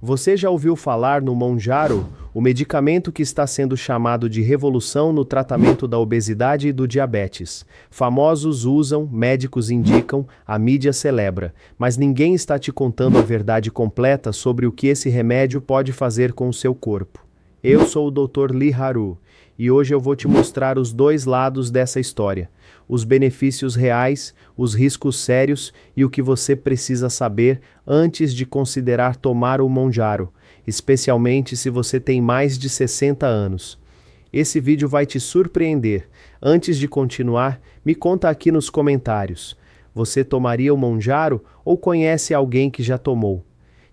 Você já ouviu falar no Mounjaro, o medicamento que está sendo chamado de revolução no tratamento da obesidade e do diabetes? Famosos usam, médicos indicam, a mídia celebra, mas ninguém está te contando a verdade completa sobre o que esse remédio pode fazer com o seu corpo. Eu sou o Dr. Lee Haru, e hoje eu vou te mostrar os dois lados dessa história, os benefícios reais, os riscos sérios e o que você precisa saber antes de considerar tomar o Mounjaro, especialmente se você tem mais de 60 anos. Esse vídeo vai te surpreender. Antes de continuar, me conta aqui nos comentários. Você tomaria o Mounjaro ou conhece alguém que já tomou?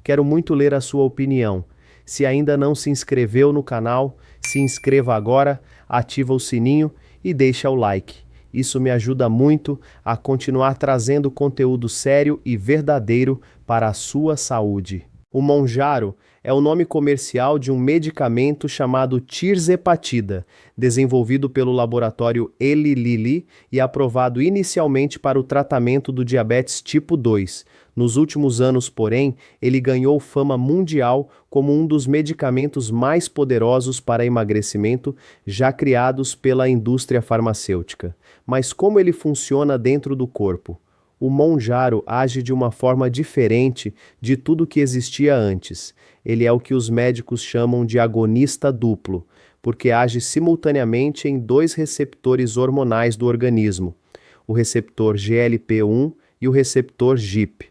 Quero muito ler a sua opinião. Se ainda não se inscreveu no canal, se inscreva agora, ativa o sininho e deixa o like. Isso me ajuda muito a continuar trazendo conteúdo sério e verdadeiro para a sua saúde. O Mounjaro é o nome comercial de um medicamento chamado tirzepatida, desenvolvido pelo laboratório Eli Lilly e aprovado inicialmente para o tratamento do diabetes tipo 2. Nos últimos anos, porém, ele ganhou fama mundial como um dos medicamentos mais poderosos para emagrecimento já criados pela indústria farmacêutica. Mas como ele funciona dentro do corpo? O Mounjaro age de uma forma diferente de tudo que existia antes. Ele é o que os médicos chamam de agonista duplo, porque age simultaneamente em dois receptores hormonais do organismo, o receptor GLP-1 e o receptor GIP.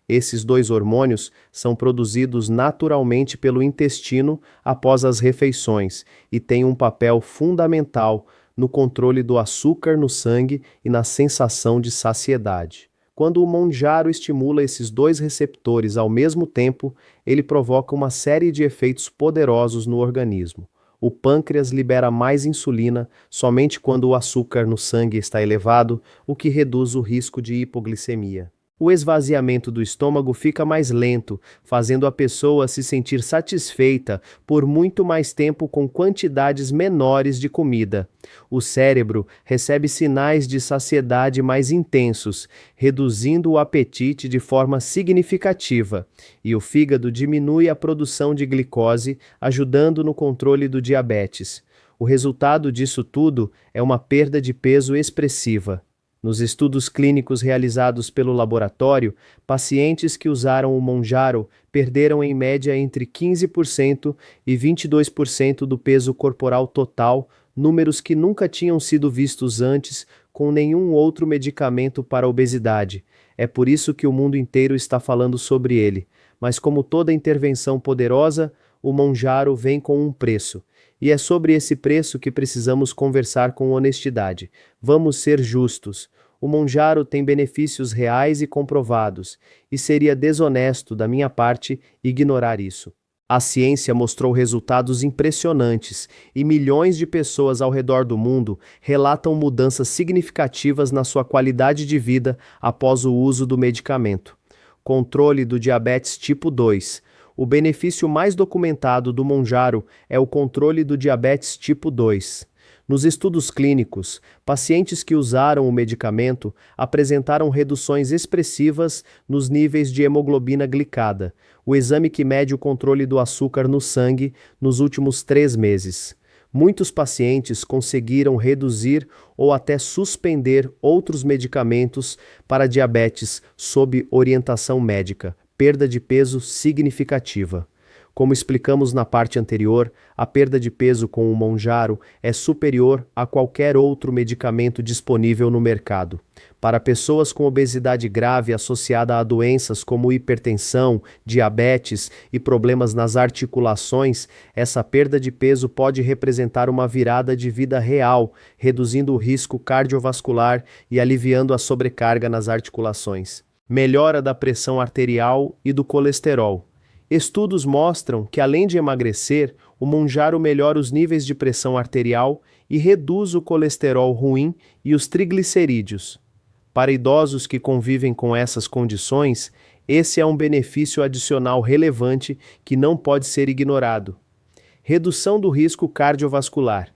Esses dois hormônios são produzidos naturalmente pelo intestino após as refeições e têm um papel fundamental no controle do açúcar no sangue e na sensação de saciedade. Quando o Mounjaro estimula esses dois receptores ao mesmo tempo, ele provoca uma série de efeitos poderosos no organismo. O pâncreas libera mais insulina somente quando o açúcar no sangue está elevado, o que reduz o risco de hipoglicemia. O esvaziamento do estômago fica mais lento, fazendo a pessoa se sentir satisfeita por muito mais tempo com quantidades menores de comida. O cérebro recebe sinais de saciedade mais intensos, reduzindo o apetite de forma significativa, e o fígado diminui a produção de glicose, ajudando no controle do diabetes. O resultado disso tudo é uma perda de peso expressiva. Nos estudos clínicos realizados pelo laboratório, pacientes que usaram o Mounjaro perderam em média entre 15% e 22% do peso corporal total, números que nunca tinham sido vistos antes com nenhum outro medicamento para a obesidade. É por isso que o mundo inteiro está falando sobre ele. Mas como toda intervenção poderosa, o Mounjaro vem com um preço. E é sobre esse preço que precisamos conversar com honestidade. Vamos ser justos. O Mounjaro tem benefícios reais e comprovados, e seria desonesto da minha parte ignorar isso. A ciência mostrou resultados impressionantes, e milhões de pessoas ao redor do mundo relatam mudanças significativas na sua qualidade de vida após o uso do medicamento. Controle do diabetes tipo 2. O benefício mais documentado do Mounjaro é o controle do diabetes tipo 2. Nos estudos clínicos, pacientes que usaram o medicamento apresentaram reduções expressivas nos níveis de hemoglobina glicada, o exame que mede o controle do açúcar no sangue, nos últimos 3 meses. Muitos pacientes conseguiram reduzir ou até suspender outros medicamentos para diabetes sob orientação médica. Perda de peso significativa. Como explicamos na parte anterior, a perda de peso com o Mounjaro é superior a qualquer outro medicamento disponível no mercado. Para pessoas com obesidade grave associada a doenças como hipertensão, diabetes e problemas nas articulações, essa perda de peso pode representar uma virada de vida real, reduzindo o risco cardiovascular e aliviando a sobrecarga nas articulações. Melhora da pressão arterial e do colesterol. Estudos mostram que, além de emagrecer, o Mounjaro melhora os níveis de pressão arterial e reduz o colesterol ruim e os triglicerídeos. Para idosos que convivem com essas condições, esse é um benefício adicional relevante que não pode ser ignorado. Redução do risco cardiovascular.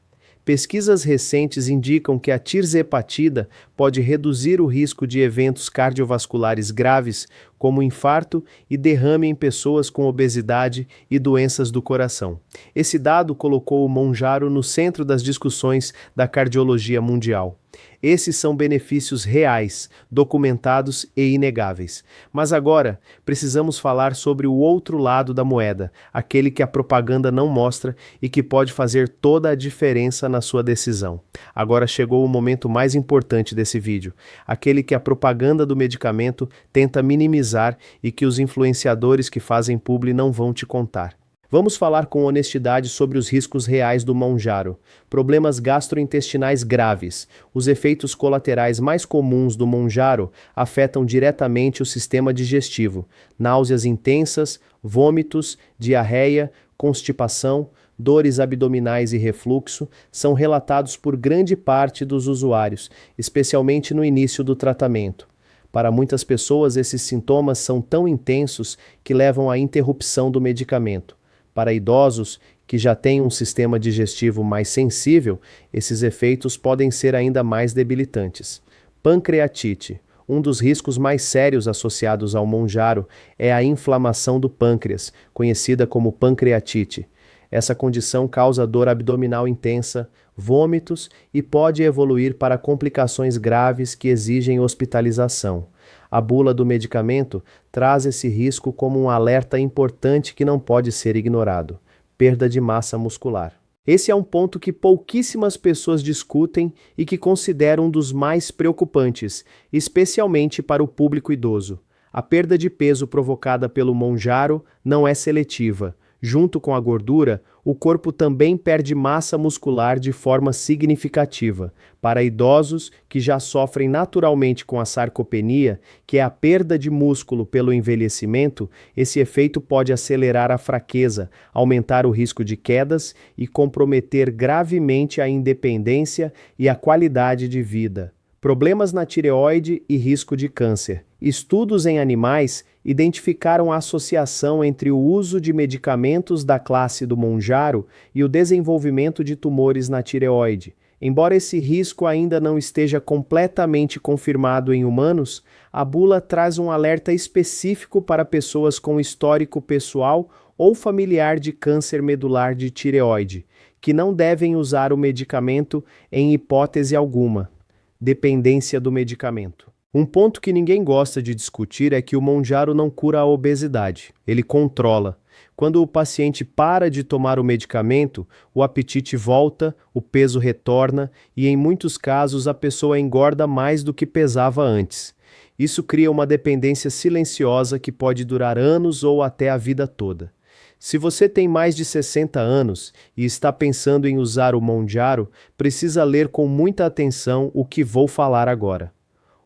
Pesquisas recentes indicam que a tirzepatida pode reduzir o risco de eventos cardiovasculares graves, como infarto e derrame em pessoas com obesidade e doenças do coração. Esse dado colocou o Mounjaro no centro das discussões da cardiologia mundial. Esses são benefícios reais, documentados e inegáveis. Mas agora, precisamos falar sobre o outro lado da moeda, aquele que a propaganda não mostra e que pode fazer toda a diferença na sua decisão. Agora chegou o momento mais importante desse vídeo, aquele que a propaganda do medicamento tenta minimizar e que os influenciadores que fazem publi não vão te contar. Vamos falar com honestidade sobre os riscos reais do Mounjaro, problemas gastrointestinais graves. Os efeitos colaterais mais comuns do Mounjaro afetam diretamente o sistema digestivo, náuseas intensas, vômitos, diarreia, constipação, dores abdominais e refluxo são relatados por grande parte dos usuários, especialmente no início do tratamento. Para muitas pessoas, esses sintomas são tão intensos que levam à interrupção do medicamento. Para idosos que já têm um sistema digestivo mais sensível, esses efeitos podem ser ainda mais debilitantes. Pancreatite. Um dos riscos mais sérios associados ao Mounjaro é a inflamação do pâncreas, conhecida como pancreatite. Essa condição causa dor abdominal intensa, vômitos e pode evoluir para complicações graves que exigem hospitalização. A bula do medicamento traz esse risco como um alerta importante que não pode ser ignorado: perda de massa muscular. Esse é um ponto que pouquíssimas pessoas discutem e que considero um dos mais preocupantes, especialmente para o público idoso. A perda de peso provocada pelo Mounjaro não é seletiva. Junto com a gordura, o corpo também perde massa muscular de forma significativa. Para idosos que já sofrem naturalmente com a sarcopenia, que é a perda de músculo pelo envelhecimento, esse efeito pode acelerar a fraqueza, aumentar o risco de quedas e comprometer gravemente a independência e a qualidade de vida. Problemas na tireoide e risco de câncer. Estudos em animais identificaram a associação entre o uso de medicamentos da classe do Mounjaro e o desenvolvimento de tumores na tireoide. Embora esse risco ainda não esteja completamente confirmado em humanos, a bula traz um alerta específico para pessoas com histórico pessoal ou familiar de câncer medular de tireoide, que não devem usar o medicamento em hipótese alguma. Dependência do medicamento. Um ponto que ninguém gosta de discutir é que o Mounjaro não cura a obesidade, ele controla. Quando o paciente para de tomar o medicamento, o apetite volta, o peso retorna e, em muitos casos, a pessoa engorda mais do que pesava antes. Isso cria uma dependência silenciosa que pode durar anos ou até a vida toda. Se você tem mais de 60 anos e está pensando em usar o Mounjaro, precisa ler com muita atenção o que vou falar agora.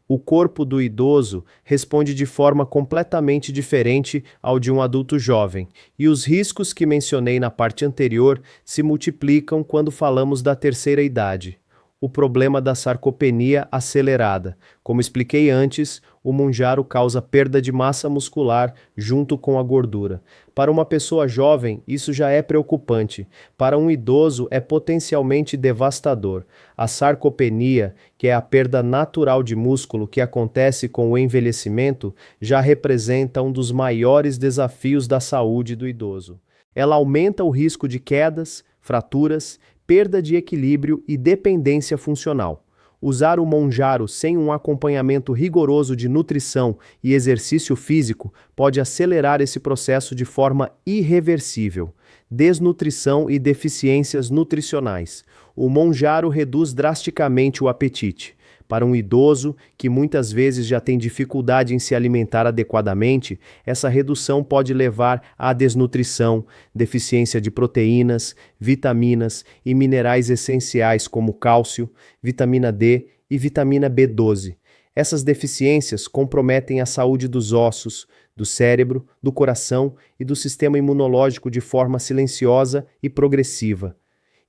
O corpo do idoso responde de forma completamente diferente ao de um adulto jovem, e os riscos que mencionei na parte anterior se multiplicam quando falamos da terceira idade. O problema da sarcopenia acelerada. Como expliquei antes, o Mounjaro causa perda de massa muscular junto com a gordura. Para uma pessoa jovem, isso já é preocupante. Para um idoso, é potencialmente devastador. A sarcopenia, que é a perda natural de músculo que acontece com o envelhecimento, já representa um dos maiores desafios da saúde do idoso. Ela aumenta o risco de quedas, fraturas, perda de equilíbrio e dependência funcional. Usar o Mounjaro sem um acompanhamento rigoroso de nutrição e exercício físico pode acelerar esse processo de forma irreversível. Desnutrição e deficiências nutricionais. O Mounjaro reduz drasticamente o apetite. Para um idoso que muitas vezes já tem dificuldade em se alimentar adequadamente, essa redução pode levar à desnutrição, deficiência de proteínas, vitaminas e minerais essenciais como cálcio, vitamina D e vitamina B12. Essas deficiências comprometem a saúde dos ossos, do cérebro, do coração e do sistema imunológico de forma silenciosa e progressiva.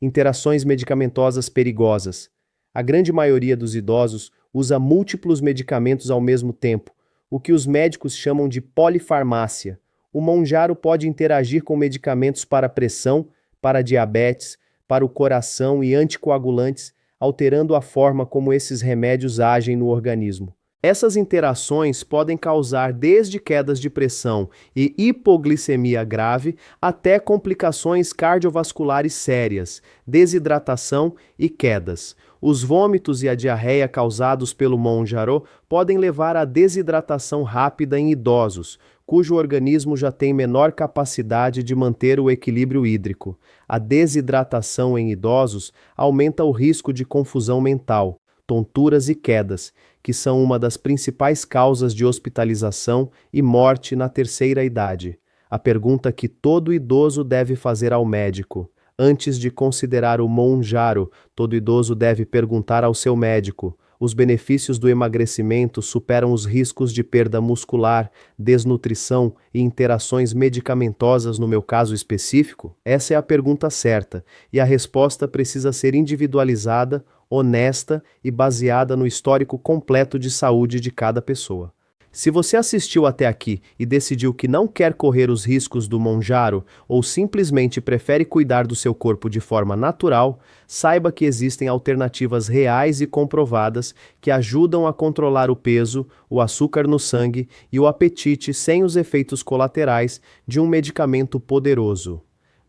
Interações medicamentosas perigosas. A grande maioria dos idosos usa múltiplos medicamentos ao mesmo tempo, o que os médicos chamam de polifarmácia. O Mounjaro pode interagir com medicamentos para pressão, para diabetes, para o coração e anticoagulantes, alterando a forma como esses remédios agem no organismo. Essas interações podem causar desde quedas de pressão e hipoglicemia grave até complicações cardiovasculares sérias, desidratação e quedas. Os vômitos e a diarreia causados pelo Monjaro podem levar à desidratação rápida em idosos, cujo organismo já tem menor capacidade de manter o equilíbrio hídrico. A desidratação em idosos aumenta o risco de confusão mental, tonturas e quedas, que são uma das principais causas de hospitalização e morte na terceira idade. A pergunta que todo idoso deve fazer ao médico: antes de considerar o Monjaro, todo idoso deve perguntar ao seu médico: os benefícios do emagrecimento superam os riscos de perda muscular, desnutrição e interações medicamentosas no meu caso específico? Essa é a pergunta certa, e a resposta precisa ser individualizada, honesta e baseada no histórico completo de saúde de cada pessoa. Se você assistiu até aqui e decidiu que não quer correr os riscos do Monjaro ou simplesmente prefere cuidar do seu corpo de forma natural, saiba que existem alternativas reais e comprovadas que ajudam a controlar o peso, o açúcar no sangue e o apetite sem os efeitos colaterais de um medicamento poderoso.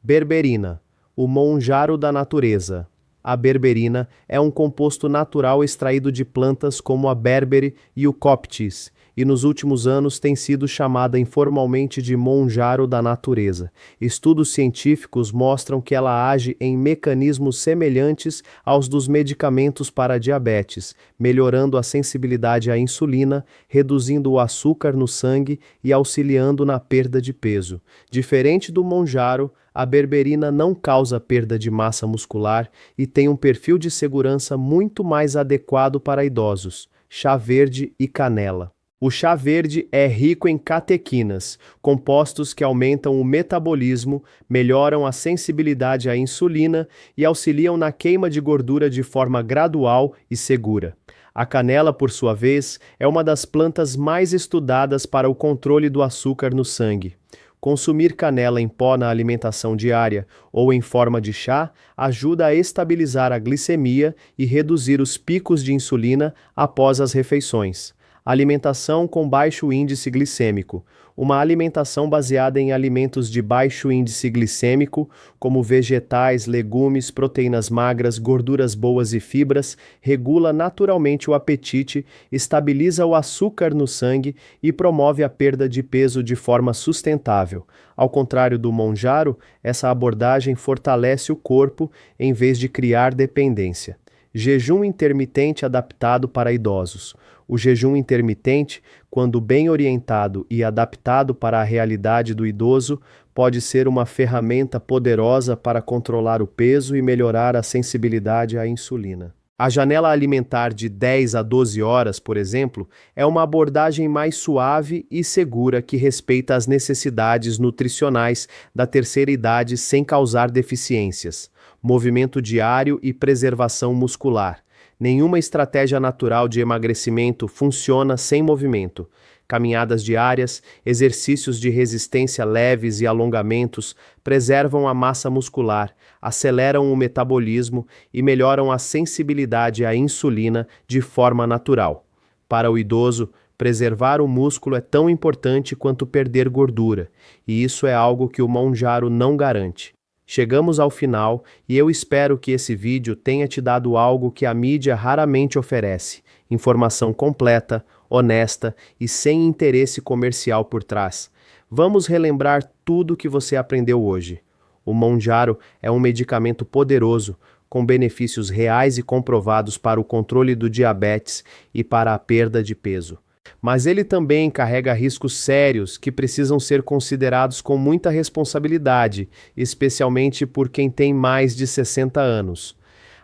Berberina, o Monjaro da natureza. A berberina é um composto natural extraído de plantas como a berbere e o coptis, e nos últimos anos tem sido chamada informalmente de Monjaro da natureza. Estudos científicos mostram que ela age em mecanismos semelhantes aos dos medicamentos para diabetes, melhorando a sensibilidade à insulina, reduzindo o açúcar no sangue e auxiliando na perda de peso. Diferente do Monjaro, a berberina não causa perda de massa muscular e tem um perfil de segurança muito mais adequado para idosos. Chá verde e canela. O chá verde é rico em catequinas, compostos que aumentam o metabolismo, melhoram a sensibilidade à insulina e auxiliam na queima de gordura de forma gradual e segura. A canela, por sua vez, é uma das plantas mais estudadas para o controle do açúcar no sangue. Consumir canela em pó na alimentação diária ou em forma de chá ajuda a estabilizar a glicemia e reduzir os picos de insulina após as refeições. Alimentação com baixo índice glicêmico. Uma alimentação baseada em alimentos de baixo índice glicêmico, como vegetais, legumes, proteínas magras, gorduras boas e fibras, regula naturalmente o apetite, estabiliza o açúcar no sangue e promove a perda de peso de forma sustentável. Ao contrário do Monjaro, essa abordagem fortalece o corpo em vez de criar dependência. Jejum intermitente adaptado para idosos. O jejum intermitente, quando bem orientado e adaptado para a realidade do idoso, pode ser uma ferramenta poderosa para controlar o peso e melhorar a sensibilidade à insulina. A janela alimentar de 10 a 12 horas, por exemplo, é uma abordagem mais suave e segura que respeita as necessidades nutricionais da terceira idade sem causar deficiências. Movimento diário e preservação muscular. Nenhuma estratégia natural de emagrecimento funciona sem movimento. Caminhadas diárias, exercícios de resistência leves e alongamentos preservam a massa muscular, aceleram o metabolismo e melhoram a sensibilidade à insulina de forma natural. Para o idoso, preservar o músculo é tão importante quanto perder gordura, e isso é algo que o Monjaro não garante. Chegamos ao final e eu espero que esse vídeo tenha te dado algo que a mídia raramente oferece: informação completa, honesta e sem interesse comercial por trás. Vamos relembrar tudo o que você aprendeu hoje. O Monjaro é um medicamento poderoso, com benefícios reais e comprovados para o controle do diabetes e para a perda de peso. Mas ele também carrega riscos sérios que precisam ser considerados com muita responsabilidade, especialmente por quem tem mais de 60 anos.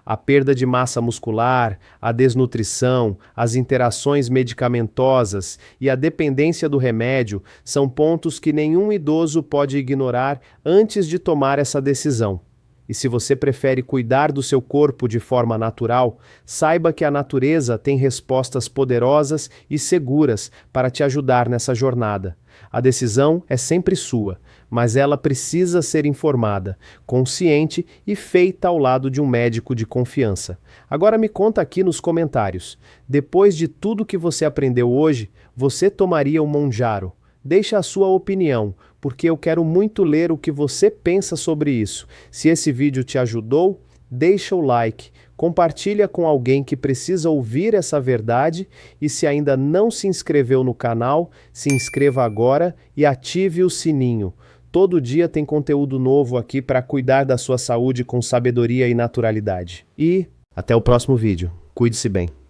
A perda de massa muscular, a desnutrição, as interações medicamentosas e a dependência do remédio são pontos que nenhum idoso pode ignorar antes de tomar essa decisão. E se você prefere cuidar do seu corpo de forma natural, saiba que a natureza tem respostas poderosas e seguras para te ajudar nessa jornada. A decisão é sempre sua, mas ela precisa ser informada, consciente e feita ao lado de um médico de confiança. Agora me conta aqui nos comentários. Depois de tudo que você aprendeu hoje, você tomaria o Mounjaro? Deixa a sua opinião, porque eu quero muito ler o que você pensa sobre isso. Se esse vídeo te ajudou, deixa o like, compartilha com alguém que precisa ouvir essa verdade e se ainda não se inscreveu no canal, se inscreva agora e ative o sininho. Todo dia tem conteúdo novo aqui para cuidar da sua saúde com sabedoria e naturalidade. E até o próximo vídeo. Cuide-se bem.